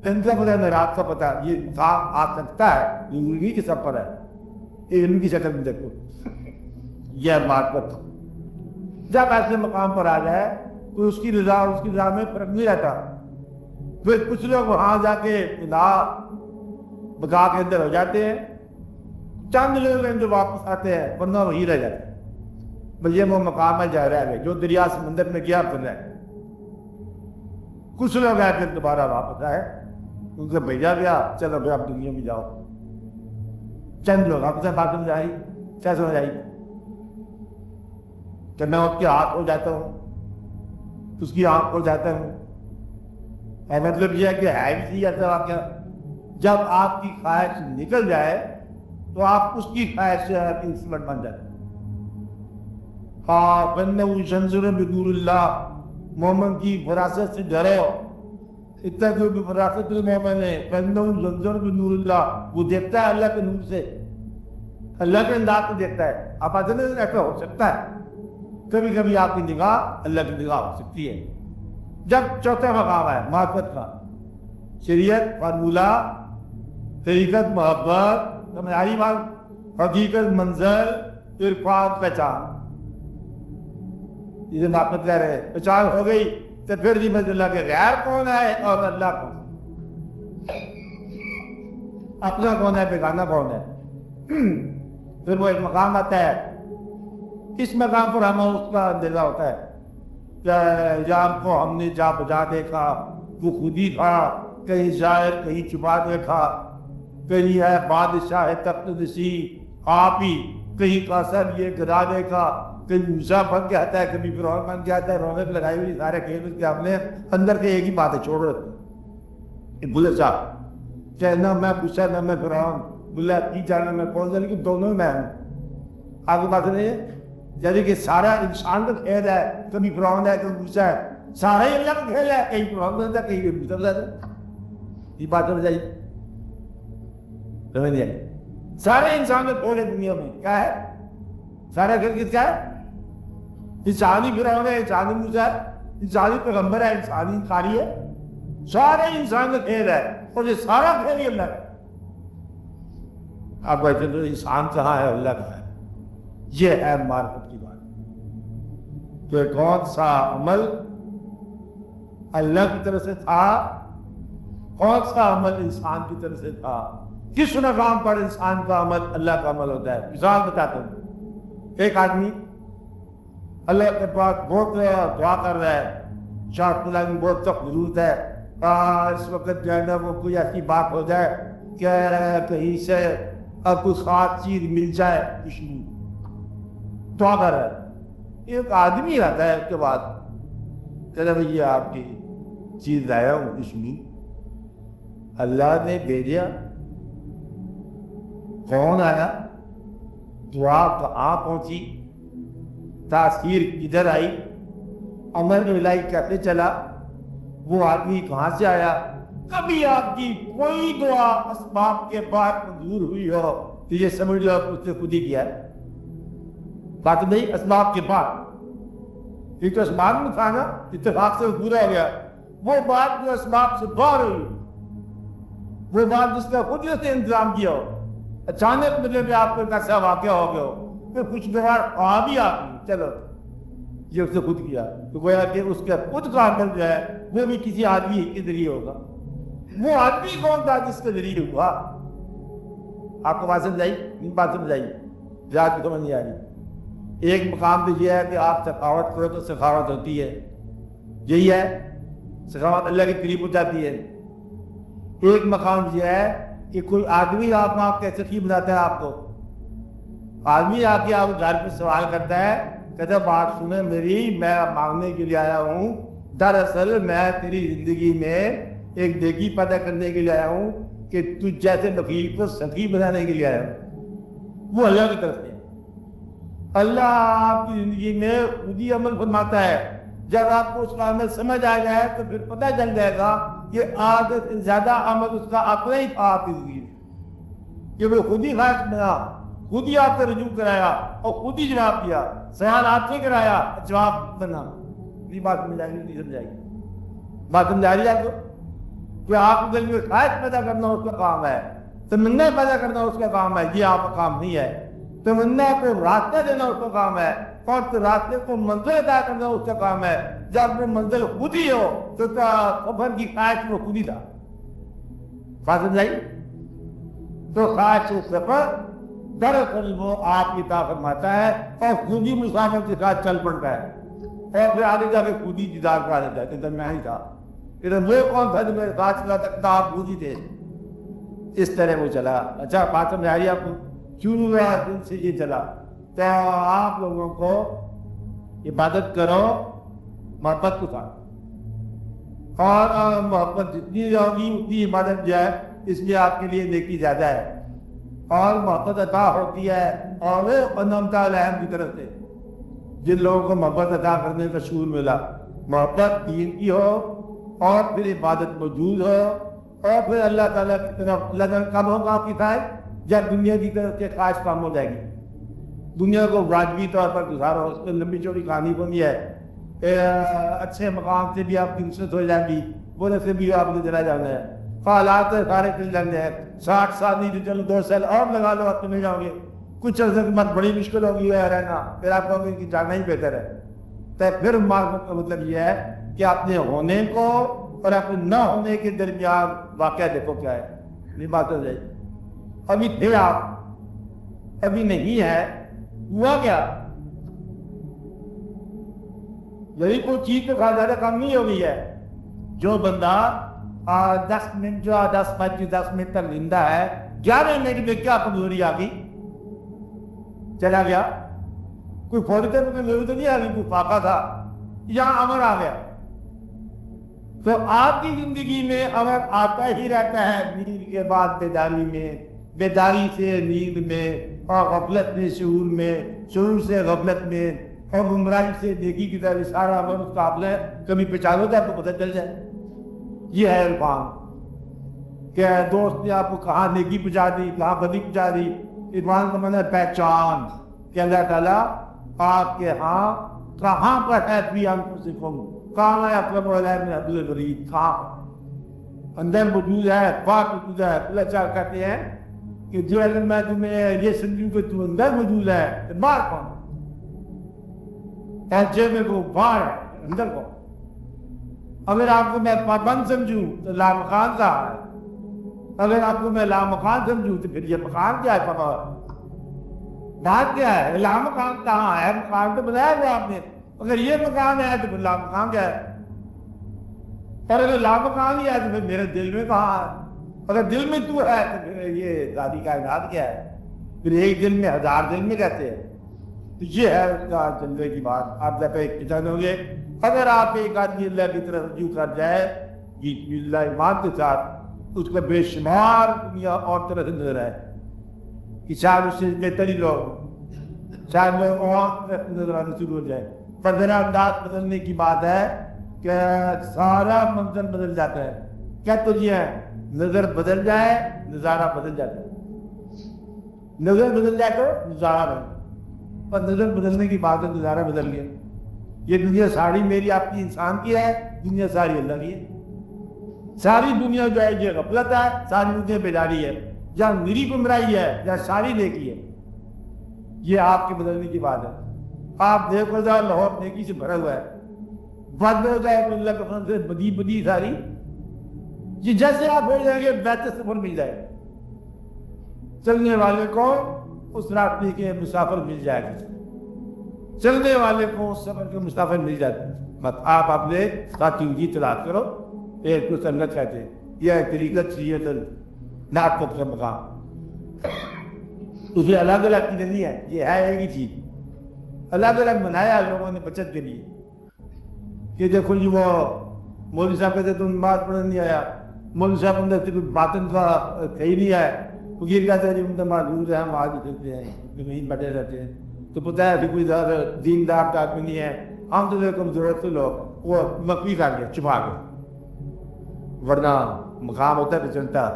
ان سے پتہ میرا آپ کا پتا یہ انسان آ سکتا ہے زندگی کے سفر ہے، یہ علم کی شکل میں دیکھو یہ بات پر جب ایسے مقام پر آ جائے تو اس کی رضا اور اس کی رضا میں فرق نہیں رہتا. پھر کچھ لوگ وہاں جا کے بگا کے اندر ہو جاتے ہیں، چند لوگ ہیں جو واپس آتے ہیں ورنہ وہی رہ جاتے ہیں. بس یہ وہ مقام ہے جہاں رہ گئے جو دریا سمندر میں گیا پھر رہ. کچھ لوگ آئے پھر دوبارہ واپس آئے، ان سے بھیجا گیا چلو پھر آپ دنیا میں جاؤ. چند لوگ آپ سے بات سمجھ آئی کیا سمجھ آئی کہ میں اس کے ہاتھ ہو جاتا ہوں، اس کی آنکھ ہو جاتا ہوں. مطلب یہ ہے کہ ہے بھی ایسا واقعہ جب آپ کی خواہش نکل جائے تو آپ اس کی خواہش سے انسٹرومنٹ بن جاتے ہیں. ہاں بندے شنزر بدور اللہ، مومن کی وراثت سے ڈرو. اتنا جو بھی وراثت مومن ہے بندے شنزر بدور اللہ، وہ دیکھتا ہے اللہ کے نور سے، اللہ کے انداز کو دیکھتا ہے. آپ آتے ہیں ایسا ہو سکتا ہے کبھی کبھی آپ کی نگاہ اللہ کی نگاہ ہو سکتی ہے. جب چوتھا مقام ہے معرفت کا، شریعت فارمولہ، طریقت محبت، سمجھائی بات، حقیقت منظر، عرفان پہچان. یہ معرفت کہہ رہے ہیں پہچان ہو گئی تو پھر جی اللہ کے غیر کون ہے اور اللہ کون ہے، اپنا کون ہے بیگانہ کون ہے. پھر وہ ایک مقام آتا ہے، اس مقام پر ہمیں اس کا اندازہ ہوتا ہے کہ جام کو ہم نے جا بجا دیکھا، وہ خود ہی تھا، کہیں ظاہر کہیں چھپا دیکھا، کہیں ہے بادشاہ تخت نشین آپ ہی، کہیں قصر یہ گرا دیکھا، کہیں موسیٰ بن کے آتا ہے، کبھی فرعون بن کے آتا ہے. رونق لگائی ہوئی سارے کھیل کے ہم نے اندر کے ایک ہی بات ہے چھوڑ رہے بلے صاحب کہ نہ میں موسیٰ نہ میں فرعون، بلا کی جانا میں کون سا، لیکن دونوں میں ہوں. آپ کی بات نہیں ہے یعنی کہ سارا انسان کا کھیل ہے، کبھی فرعون ہے کبھی موسیٰ ہے، سارا ہی اللہ کا کھیل ہے، کہیں فرعون بنتا ہے کہیں موسیٰ بنتا ہے. یہ بات سمجھ آئی سمجھ آئی. سارے انسان کا کھیل ہے دنیا میں کیا ہے، سارا کھیل کس کا ہے؟ انسانی فرعون ہے، انسانی موسیٰ ہے، انسانی پیغمبر ہے، انسانی قاری ہے، سارے انسان کا کھیل ہے اور یہ سارا کھیل ہی اللہ کا. آپ کہتے ہیں انسان کہاں ہے اللہ کہاں ہے. یہ ہے معرفت کی بات کہ کون سا عمل اللہ کی طرف سے تھا، کون سا عمل انسان کی طرف سے تھا، کس مقام پر انسان کا عمل اللہ کا عمل ہوتا ہے. مثال بتاتا ہوں، ایک آدمی اللہ کے پاس بہت دعا کر رہا ہے، شاہ اللہ کی بہت سخت ضرورت ہے، اس وقت جو ہے نا وہ کوئی ایسی بات ہو جائے کہ کہیں سے اب کوئی خاص چیز مل جائے، خوشبو دعا کر رہا ہے. ایک آدمی آتا ہے اس کے بعد کہتا ہے یہ آپ کی چیز لایا ہوں خوشبو، اللہ نے بھیجا، کون آیا، دعا کہاں پہنچی، تاثیر کدھر آئی، عمل الہی کیسے چلا، وہ آدمی کہاں سے آیا. کبھی آپ کی کوئی دعا اسباب کے بعد منظور ہوئی ہو تو یہ سمجھ لو اس نے خود ہی کیا ہے. بات نہیں اسباب کے بعد، یہ تو اسباب میں تھا نا، اتفاق سے پورا ہو گیا. وہ بات جو اسباب سے باہر ہوئی، وہ بات جس کا خود سے انتظام کیا ہو، اچانک مطلب آپ کو ایسا واقعہ ہو گیا ہو پھر کچھ بار آ بھی آپ چلو یہ اس نے خود کیا تو گویا کہ اس کا خود کا عمل جو ہے وہ بھی کسی آدمی کے ذریعے ہوگا. وہ آدمی کون تھا جس کے ذریعے ہوا؟ آپ کو بات سمجھ آئی؟ بات سمجھ آئی؟ زیادہ کی سمجھ نہیں آ رہی. ایک مقام تو یہ ہے کہ آپ سخاوت کرو تو سخاوت ہوتی ہے، یہی ہے سخاوت اللہ کے قریب ہو جاتی ہے. ایک مقام یہ ہے کہ کوئی آدمی آپ کیسے کی بناتا ہے، آپ کو آدمی آ کے آپ گھر پہ سوال کرتا ہے، کہتا ہے بات سنیں میری، میں مانگنے کے لیے آیا ہوں، دراصل میں تیری زندگی میں ایک نیکی پیدا کرنے کے لیے آیا ہوں کہ تجھ جیسے وکیل کو سخی بنانے کے لیے آیا ہوں. وہ اللہ کی طرف سے اللہ آپ کی زندگی میں خود ہی عمل فرماتا ہے. جب آپ کو اس کا عمل سمجھ آ جائے تو پھر پتہ چل جائے گا کہ آدھے سے زیادہ عمل اس کا اپنا ہی تھا آپ کی زندگی میں، کہ وہ خود ہی خاص بنا، خود ہی آپ سے رجوع کرایا اور خود ہی جواب دیا، سوال آپ سے کرایا جواب بنا. یہ بات سمجھ آئی نہیں سمجھ آئی؟ بات سمجھ آ رہی ہے آپ کو؟ کہ آپ کے دل میں خواہش پیدا کرنا اس کا کام ہے، تمنا پیدا کرنا اس کا کام ہے، یہ آپ کا کام نہیں ہے۔ تمنا کو راستہ دینا اس کا کام ہے، اور راستے کو منزل ادا کرنا اس کا کام ہے۔ جب وہ منزل خود ہی ہو تو سفر کی خواہش وہ خود ہی تھا۔ بات سمجھائی؟ تو خواہش سفر دراصل وہ آپ کی طاقت فرماتا ہے اور خود ہی مسافر کے ساتھ چل پڑتا ہے، اور پھر آگے جا کے خود ہی دیدار کرا دیتا ہے کہ تب میں ہی تھا، ادھر وہ کون تھا جو میرے ساتھ چلا سکتا، آپ خود ہی تھے۔ اس طرح وہ چلا۔ اچھا بات سمجھ آئی آپ کو؟ شروع ہوا دن سے یہ چلا۔ تو آپ لوگوں کو عبادت کرو محبت کو ساتھ، اور محبت جتنی ہوگی اتنی عبادت جو ہے اس لیے آپ کے لیے نیکی زیادہ ہے، اور محبت عطا ہوتی ہے اور انعمتا علیہم کی طرف سے جن لوگوں کو محبت عطا کرنے کا شعور ملا۔ محبت دین کی ہو اور پھر عبادت موجود ہو، اور پھر اللہ تعالیٰ کی طرف لگن کب ہوگا آپ کی خواہش؟ جب دنیا کی طرف سے خواہش کم ہو جائے گی۔ دنیا کو واجبی طور پر گزارو، اس میں لمبی چوڑی کہانی بنی ہے، اچھے مقام سے بھی آپ کی نصرت ہو جائیں گی، برے سے بھی آپ کو چلا جانا ہے، حالات سارے چل جانے ہیں، 60 سال نہیں تو چلو 2 سال اور لگا لو، آپ مل جاؤ گے، کچھ عرصے کے بعد بڑی مشکل ہوگی رہنا، پھر آپ کہو گے کہ جانا ہی بہتر ہے۔ تو پھر معرفت کا مطلب یہ ہے کہ اپنے ہونے کو اور اپنے نہ ہونے کے درمیان واقعہ دیکھو کیا ہے۔ یہ بات ہو جائے، ابھی تھے آپ، ابھی نہیں ہے، ہوا کیا؟ یہی کوئی چیز تو کھا زیادہ کم نہیں ہو گئی ہے۔ جو بندہ 10 منٹ جو 10 منٹ تک زندہ ہے، 11 منٹ میں کیا کمزوری آ گئی؟ چلا گیا، کوئی فوری طور پر کمزوری تو نہیں آ گئی، کوئی فاقہ تھا، یہاں امر آ گیا۔ تو آپ کی زندگی میں امر آتا ہی رہتا ہے، نیند کے بعد بیداری میں، بیداری سے نیند میں، اور غفلت میں شعور میں، شعور سے غفلت میں، اور گمراہی سے نیکی کی طرف سارا امر اس قابل ہے، کبھی پہچانو تو آپ کو پتہ چل جائے۔ یہ ہے عرفان کہ دوست نے آپ کو کہاں نیکی پہنچا دی، کہاں بدی پہنچا دی۔ عرفان کا معنی ہے پہچان، کہ اللہ تعالیٰ آپ کے ہاں کہاں پر ہے، بھی ہم کو سکھوں کہاں ہے اپنا مولا ہے، عبد الغریب کہاں اندر موجود ہے، پاک موجود ہے۔ اللہ چاہ کہتے ہیں کہ جو اگر میں تمہیں یہ سمجھوں کہ تو اندر موجود ہے تو باہر کون؟ جیب میں کو باہر ہے، اندر کون؟ اگر آپ کو میں پابند سمجھوں تو لامکان کا ہے، اگر آپ کو میں لامکان سمجھوں تو پھر یہ مکان کیا ہے؟ پکا بات کیا ہے؟ لامکان کہاں ہے؟ مکان تو بنایا ہوا آپ نے، اگر یہ مکان ہے تو پھر لامکان کیا ہے؟ اور اگر لامکان ہی ہے تو پھر میرے دل میں کہاں ہے؟ اگر دل میں تو ہے تو پھر یہ ذاتی کائنات کیا ہے؟ پھر ایک دل میں 1000 دل میں رہتے ہیں۔ تو یہ ہے اس کا جلوے کی بات۔ آپ جب ایک جانو گے، اگر آپ ایک آدمی اللہ کی طرف رجوع کر جائے اللہ ایمان کے ساتھ، اس کو بے شمار دنیا اور طرح سے نظر آئے کہ شاید اس سے بہتری لوگ، شاید میں اور نظر آنے شروع ہو جائے۔ پر ذرا انداز بدلنے کی بات ہے کہ سارا منظر بدل جاتا ہے۔ کیا تو یہ ہے، نظر بدل جائے نظارہ بدل جاتا ہے، نظر بدل جائے تو نظارہ بدل، پر نظر بدلنے کی بات ہے، نظارہ بدل گیا۔ یہ دنیا ساری میری آپ کی انسان کی ہے، دنیا ساری اللہ کی ہے۔ ساری دنیا جو ہے یہ غفلت ہے، ساری دنیا بیداری ہے، جہاں میری گمراہی ہے جہاں ساری نیکی ہے۔ یہ آپ کے بدلنے کی بات ہے۔ آپ دیکھو ذرا لاہور نیکی سے بھرا ہوا ہے، بد ہو جائے تو اللہ کے فضل سے بدی بدی ساری، یہ جیسے آپ ہو جائیں گے ویسے سفر مل جائے گا، چلنے والے کو اس راستے کے مسافر مل جائے گا، چلنے والے کو اس سفر کے مسافر مل جاتے ہیں۔ بس آپ اپنے ساتھیوں کی تلاش کرو، ایک کو سنگت کہتے ہیں، یہ ایک طریقہ چاہیے تو ناک کا مقام، اس میں الگ الگ چیزیں نہیں ہے، یہ ہے ایک ہی چیز، الگ الگ بنایا لوگوں نے بچت کے لیے۔ کہ دیکھو جی وہ مولوی صاحب کہتے تم نماز پڑھنے نہیں آیا، مولوی صاحب اندر سے باطن کا صحیح نہیں ہے، فقیر کہتے ہیں جی ہم تو معذور ہیں، ہم آج ہی چلتے ہیں، وہیں بیٹھے رہتے ہیں، تو پتہ ہے ابھی کوئی زیادہ دیندار کا آدمی نہیں ہے، ہم تو دیکھو ضرورت سے لوگ وہ مخفی کر گیا، چھپا گیا، ورنہ مقام ہوتا ہے تو چلتا